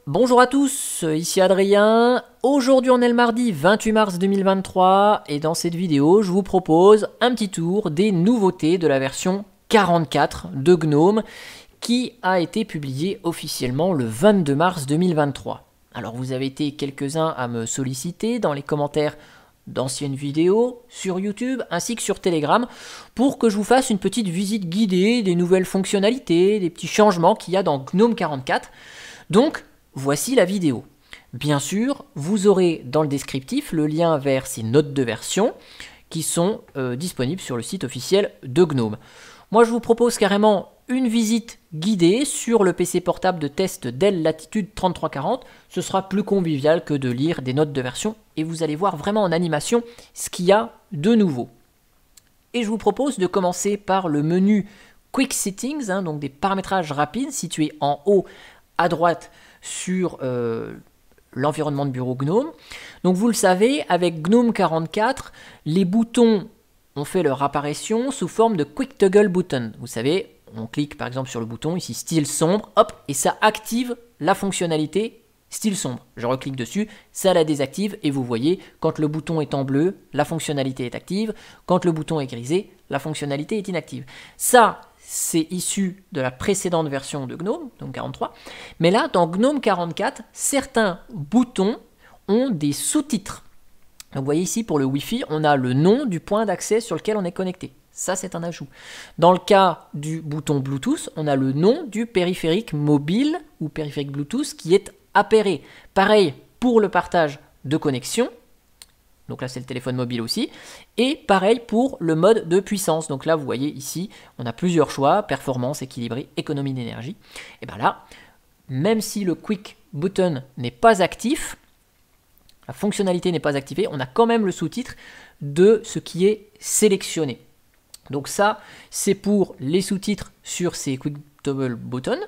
Bonjour à tous, ici Adrien. Aujourd'hui on est le mardi 28 mars 2023 et dans cette vidéo je vous propose un petit tour des nouveautés de la version 44 de GNOME qui a été publiée officiellement le 22 mars 2023. Alors vous avez été quelques-uns à me solliciter dans les commentaires d'anciennes vidéos sur YouTube ainsi que sur Telegram pour que je vous fasse une petite visite guidée des nouvelles fonctionnalités, des petits changements qu'il y a dans GNOME 44. Donc voici la vidéo. Bien sûr, vous aurez dans le descriptif le lien vers ces notes de version qui sont disponibles sur le site officiel de GNOME. Moi, je vous propose carrément une visite guidée sur le PC portable de test Dell Latitude 3340. Ce sera plus convivial que de lire des notes de version et vous allez voir vraiment en animation ce qu'il y a de nouveau. Et je vous propose de commencer par le menu Quick Settings, donc des paramétrages rapides situés en haut à droite sur l'environnement de bureau GNOME. Donc vous le savez, avec GNOME 44, les boutons ont fait leur apparition sous forme de Quick Toggle Button. Vous savez, on clique par exemple sur le bouton, ici style sombre, hop, et ça active la fonctionnalité style sombre. Je reclique dessus, ça la désactive, et vous voyez, quand le bouton est en bleu, la fonctionnalité est active, quand le bouton est grisé, la fonctionnalité est inactive. Ça, c'est issu de la précédente version de GNOME, donc 43. Mais là, dans GNOME 44, certains boutons ont des sous-titres. Donc vous voyez ici, pour le Wi-Fi, on a le nom du point d'accès sur lequel on est connecté. Ça, c'est un ajout. Dans le cas du bouton Bluetooth, on a le nom du périphérique mobile ou périphérique Bluetooth qui est appairé. Pareil pour le partage de connexion. Donc là, c'est le téléphone mobile aussi. Et pareil pour le mode de puissance. Donc là, vous voyez ici, on a plusieurs choix. Performance, équilibré, économie d'énergie. Et bien là, même si le Quick Button n'est pas actif, la fonctionnalité n'est pas activée, on a quand même le sous-titre de ce qui est sélectionné. Donc ça, c'est pour les sous-titres sur ces Quick Toggle Buttons.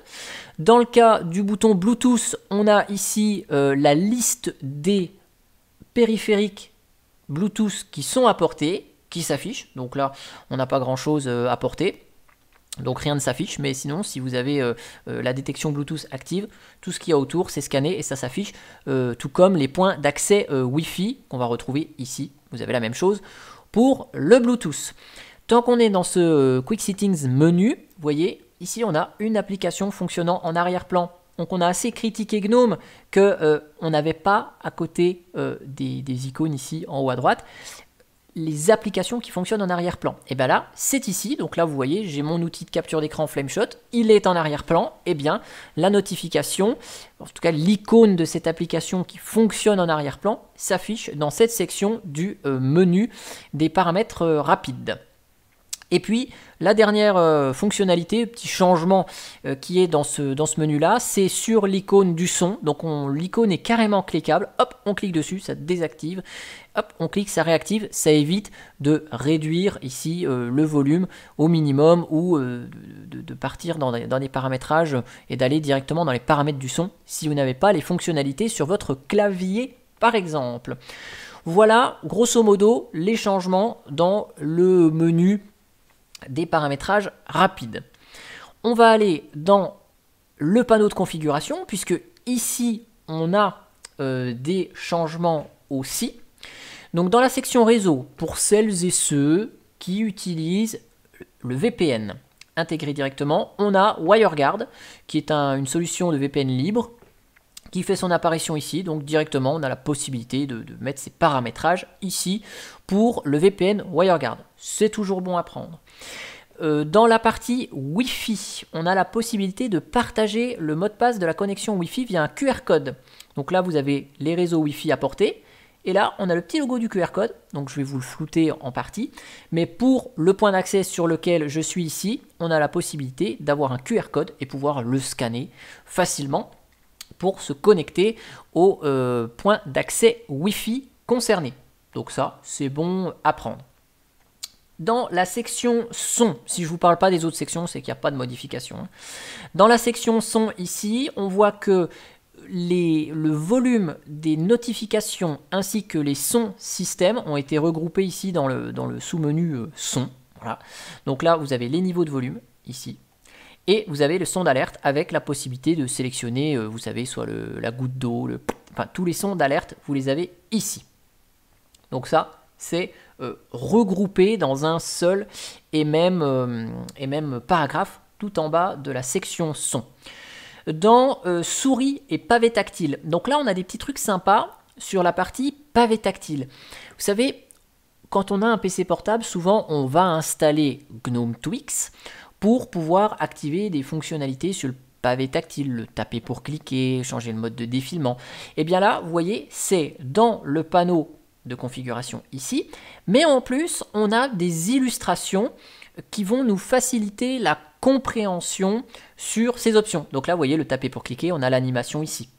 Dans le cas du bouton Bluetooth, on a ici la liste des périphériques Bluetooth qui sont apportés, qui s'affichent. Donc là, on n'a pas grand-chose à porter. Donc rien ne s'affiche, mais sinon, si vous avez la détection Bluetooth active, tout ce qu'il y a autour, c'est scanné et ça s'affiche, tout comme les points d'accès Wi-Fi qu'on va retrouver ici. Vous avez la même chose pour le Bluetooth. Tant qu'on est dans ce Quick Settings menu, vous voyez, ici, on a une application fonctionnant en arrière-plan. Donc on a assez critiqué GNOME qu'on n'avait pas à côté des icônes ici en haut à droite les applications qui fonctionnent en arrière-plan. Et bien là, c'est ici. Donc là, vous voyez, j'ai mon outil de capture d'écran Flameshot. Il est en arrière-plan. Et bien, la notification, en tout cas l'icône de cette application qui fonctionne en arrière-plan, s'affiche dans cette section du menu des paramètres rapides. Et puis, la dernière fonctionnalité, petit changement qui est dans ce menu-là, c'est sur l'icône du son. Donc, l'icône est carrément cliquable. Hop, on clique dessus, ça désactive. Hop, on clique, ça réactive. Ça évite de réduire ici le volume au minimum ou de partir dans des paramétrages et d'aller directement dans les paramètres du son si vous n'avez pas les fonctionnalités sur votre clavier, par exemple. Voilà, grosso modo, les changements dans le menu des paramétrages rapides. On va aller dans le panneau de configuration, puisque ici, on a des changements aussi. Donc, dans la section réseau, pour celles et ceux qui utilisent le VPN intégré directement, on a WireGuard, qui est une solution de VPN libre, qui fait son apparition ici. Donc, directement, on a la possibilité de mettre ces paramétrages ici pour le VPN WireGuard. C'est toujours bon à prendre. Dans la partie Wi-Fi, on a la possibilité de partager le mot de passe de la connexion Wi-Fi via un QR code. Donc là, vous avez les réseaux Wi-Fi à portée. Et là, on a le petit logo du QR code. Donc je vais vous le flouter en partie. Mais pour le point d'accès sur lequel je suis ici, on a la possibilité d'avoir un QR code et pouvoir le scanner facilement pour se connecter au point d'accès Wi-Fi concerné. Donc ça, c'est bon à prendre. Dans la section son, si je ne vous parle pas des autres sections, c'est qu'il n'y a pas de modification. Dans la section son ici, on voit que le volume des notifications ainsi que les sons système ont été regroupés ici dans le sous-menu son. Voilà. Donc là, vous avez les niveaux de volume ici. Et vous avez le son d'alerte avec la possibilité de sélectionner, vous savez, soit la goutte d'eau, enfin tous les sons d'alerte, vous les avez ici. Donc ça, c'est regroupé dans un seul et même paragraphe tout en bas de la section son. Dans souris et pavé tactile, donc là on a des petits trucs sympas sur la partie pavé tactile. Vous savez, quand on a un PC portable, souvent on va installer GNOME Twix pour pouvoir activer des fonctionnalités sur le pavé tactile, le taper pour cliquer, changer le mode de défilement. Et bien là, vous voyez, c'est dans le panneau de configuration ici, mais en plus, on a des illustrations qui vont nous faciliter la compréhension sur ces options. Donc là, vous voyez, le taper pour cliquer, on a l'animation ici.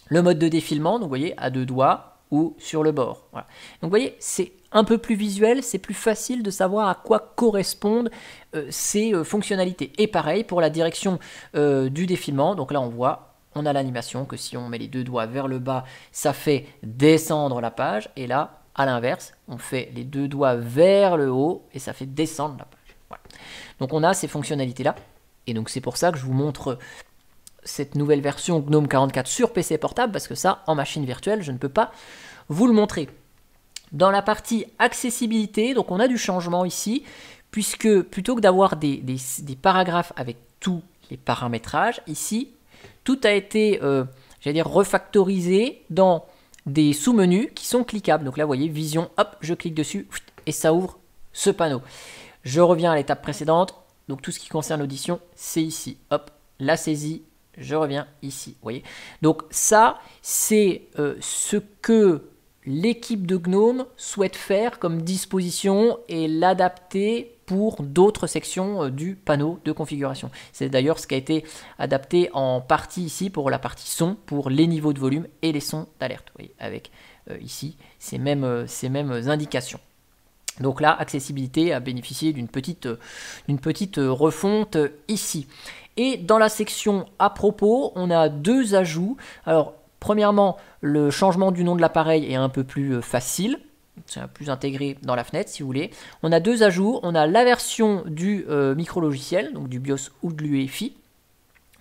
Le mode de défilement, donc vous voyez, à 2 doigts ou sur le bord. Voilà. Donc vous voyez, c'est un peu plus visuel, c'est plus facile de savoir à quoi correspondent ces fonctionnalités. Et pareil pour la direction du défilement. Donc là, on voit, on a l'animation que si on met les 2 doigts vers le bas, ça fait descendre la page. Et là, à l'inverse, on fait les 2 doigts vers le haut et ça fait descendre la page. Voilà. Donc on a ces fonctionnalités-là. Et donc c'est pour ça que je vous montre cette nouvelle version GNOME 44 sur PC portable, parce que ça, en machine virtuelle, je ne peux pas vous le montrer. Dans la partie accessibilité, donc on a du changement ici, puisque plutôt que d'avoir des paragraphes avec tous les paramétrages, ici, tout a été, j'allais dire, refactorisé dans des sous-menus qui sont cliquables. Donc là, vous voyez, vision, hop, je clique dessus, et ça ouvre ce panneau. Je reviens à l'étape précédente, donc tout ce qui concerne l'audition, c'est ici, hop, la saisie, je reviens ici, vous voyez. Donc ça, c'est ce que l'équipe de GNOME souhaite faire comme disposition et l'adapter pour d'autres sections du panneau de configuration. C'est d'ailleurs ce qui a été adapté en partie ici pour la partie son, pour les niveaux de volume et les sons d'alerte, vous voyez, avec ici ces mêmes indications. Donc là, accessibilité a bénéficié d'une petite refonte ici. Et dans la section à propos, on a 2 ajouts. Alors, premièrement, le changement du nom de l'appareil est un peu plus facile. C'est plus intégré dans la fenêtre, si vous voulez. On a 2 ajouts. On a la version du micro-logiciel, donc du BIOS ou de l'UEFI.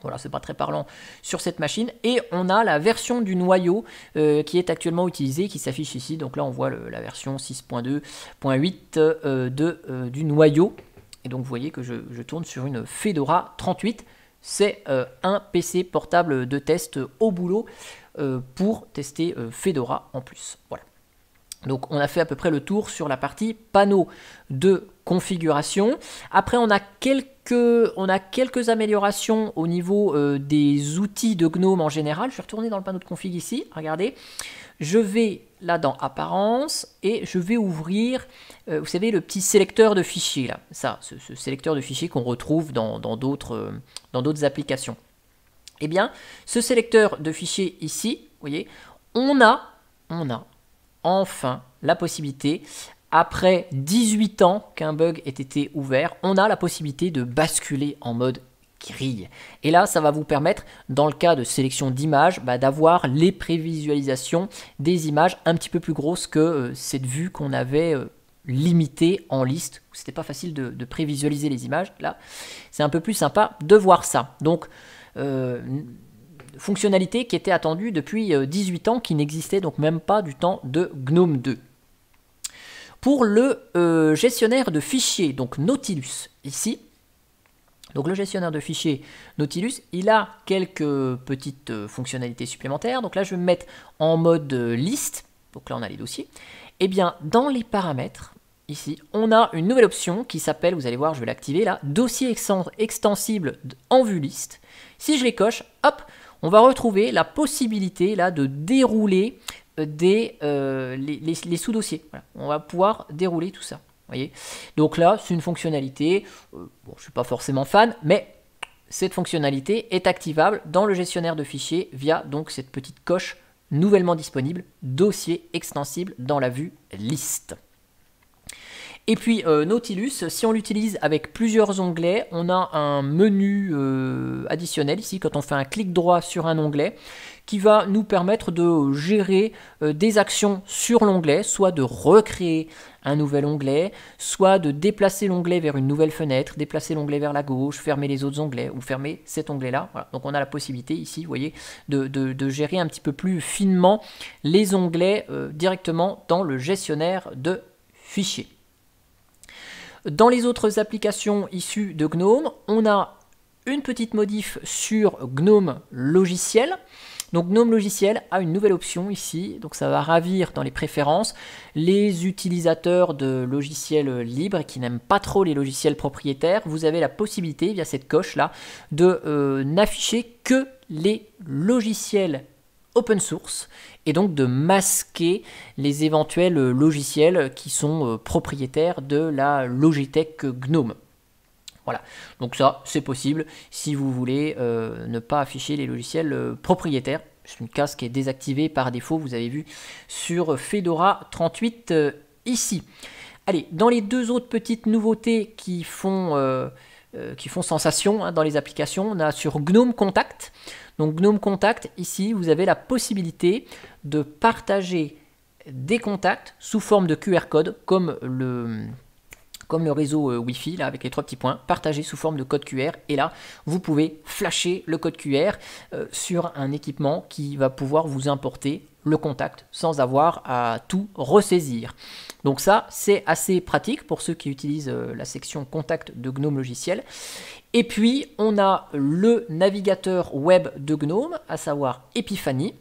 Voilà, c'est pas très parlant sur cette machine. Et on a la version du noyau qui est actuellement utilisée, qui s'affiche ici. Donc là, on voit la version 6.2.8 du noyau. Et donc, vous voyez que je tourne sur une Fedora 38. C'est un PC portable de test au boulot pour tester Fedora en plus. Voilà. Donc, on a fait à peu près le tour sur la partie panneau de configuration. Après, on a quelques améliorations au niveau des outils de GNOME en général. Je vais retourner dans le panneau de config ici. Regardez. Je vais là dans Apparence et je vais ouvrir, vous savez, le petit sélecteur de fichiers là. Ça, ce sélecteur de fichiers qu'on retrouve dans d'autres applications. Eh bien, ce sélecteur de fichiers ici, vous voyez, on a enfin la possibilité, après 18 ans qu'un bug ait été ouvert, on a la possibilité de basculer en mode grille. Et là, ça va vous permettre, dans le cas de sélection d'images, d'avoir les prévisualisations des images un petit peu plus grosses que cette vue qu'on avait limitée en liste. C'était pas facile de prévisualiser les images. Là, c'est un peu plus sympa de voir ça. Donc, fonctionnalité qui était attendue depuis 18 ans, qui n'existait donc même pas du temps de GNOME 2. Pour le gestionnaire de fichiers, donc Nautilus, ici, donc le gestionnaire de fichiers Nautilus, il a quelques petites fonctionnalités supplémentaires. Donc là, je vais me mettre en mode liste. Donc là, on a les dossiers. Et bien, dans les paramètres, ici, on a une nouvelle option qui s'appelle, vous allez voir, je vais l'activer là, dossier extensible en vue liste. Si je les coche, hop, on va retrouver la possibilité là de dérouler les sous-dossiers. Voilà. On va pouvoir dérouler tout ça. Voyez, donc là, c'est une fonctionnalité, bon, je ne suis pas forcément fan, mais cette fonctionnalité est activable dans le gestionnaire de fichiers via donc cette petite coche nouvellement disponible, dossier extensible dans la vue liste. Et puis Nautilus, si on l'utilise avec plusieurs onglets, on a un menu additionnel ici quand on fait un clic droit sur un onglet qui va nous permettre de gérer des actions sur l'onglet, soit de recréer un nouvel onglet, soit de déplacer l'onglet vers une nouvelle fenêtre, déplacer l'onglet vers la gauche, fermer les autres onglets ou fermer cet onglet-là. Voilà. Donc on a la possibilité ici, vous voyez, de gérer un petit peu plus finement les onglets directement dans le gestionnaire de fichiers. Dans les autres applications issues de GNOME, on a une petite modif sur GNOME Logiciel. Donc GNOME Logiciel a une nouvelle option ici, donc ça va ravir dans les préférences les utilisateurs de logiciels libres qui n'aiment pas trop les logiciels propriétaires. Vous avez la possibilité via cette coche là de n'afficher que les logiciels open source et donc de masquer les éventuels logiciels qui sont propriétaires de la Logitech GNOME. Voilà, donc ça c'est possible si vous voulez ne pas afficher les logiciels propriétaires. C'est une case qui est désactivée par défaut, vous avez vu sur Fedora 38 ici. Allez, dans les deux autres petites nouveautés qui font sensation dans les applications, on a sur GNOME Contact. Donc GNOME Contact, ici vous avez la possibilité de partager des contacts sous forme de QR code comme le réseau Wi-Fi là, avec les trois petits points, partagé sous forme de code QR. Et là, vous pouvez flasher le code QR sur un équipement qui va pouvoir vous importer le contact sans avoir à tout ressaisir. Donc ça, c'est assez pratique pour ceux qui utilisent la section contact de GNOME Logiciel. Et puis, on a le navigateur web de GNOME, à savoir Epiphany,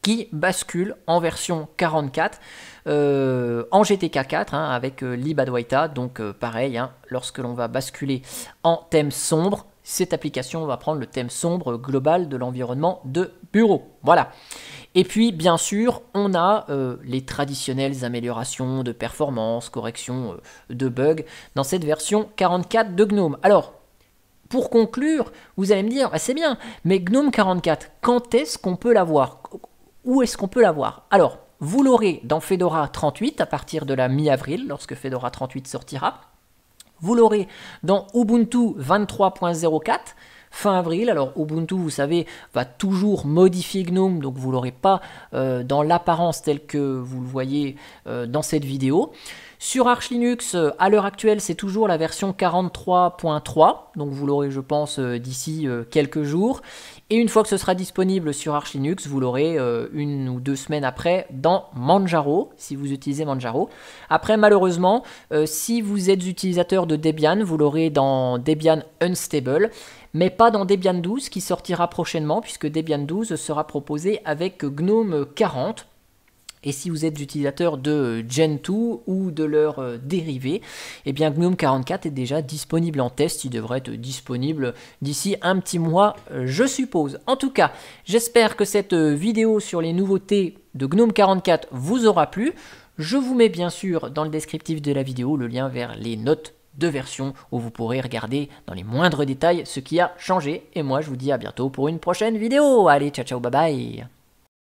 qui bascule en version 44 en GTK 4 avec libadwaita. Donc pareil, lorsque l'on va basculer en thème sombre, cette application va prendre le thème sombre global de l'environnement de bureau. Voilà. Et puis bien sûr, on a les traditionnelles améliorations de performance, correction de bugs dans cette version 44 de GNOME. Alors, pour conclure, vous allez me dire, c'est bien, mais GNOME 44, quand est-ce qu'on peut l'avoir ? Où est-ce qu'on peut l'avoir? Alors, vous l'aurez dans Fedora 38 à partir de la mi-avril, lorsque Fedora 38 sortira. Vous l'aurez dans Ubuntu 23.04 fin avril. Alors Ubuntu, vous savez, va toujours modifier GNOME, donc vous ne l'aurez pas dans l'apparence telle que vous le voyez dans cette vidéo. Sur Arch Linux, à l'heure actuelle, c'est toujours la version 43.3, donc vous l'aurez, je pense, d'ici quelques jours. Et une fois que ce sera disponible sur Arch Linux, vous l'aurez une ou deux semaines après dans Manjaro, si vous utilisez Manjaro. Après, malheureusement, si vous êtes utilisateur de Debian, vous l'aurez dans Debian Unstable, mais pas dans Debian 12 qui sortira prochainement, puisque Debian 12 sera proposé avec GNOME 40. Et si vous êtes utilisateur de Gentoo ou de leurs dérivés, eh bien GNOME 44 est déjà disponible en test. Il devrait être disponible d'ici un petit mois, je suppose. En tout cas, j'espère que cette vidéo sur les nouveautés de GNOME 44 vous aura plu. Je vous mets bien sûr dans le descriptif de la vidéo le lien vers les notes de version où vous pourrez regarder dans les moindres détails ce qui a changé. Et moi, je vous dis à bientôt pour une prochaine vidéo. Allez, ciao, ciao, bye bye.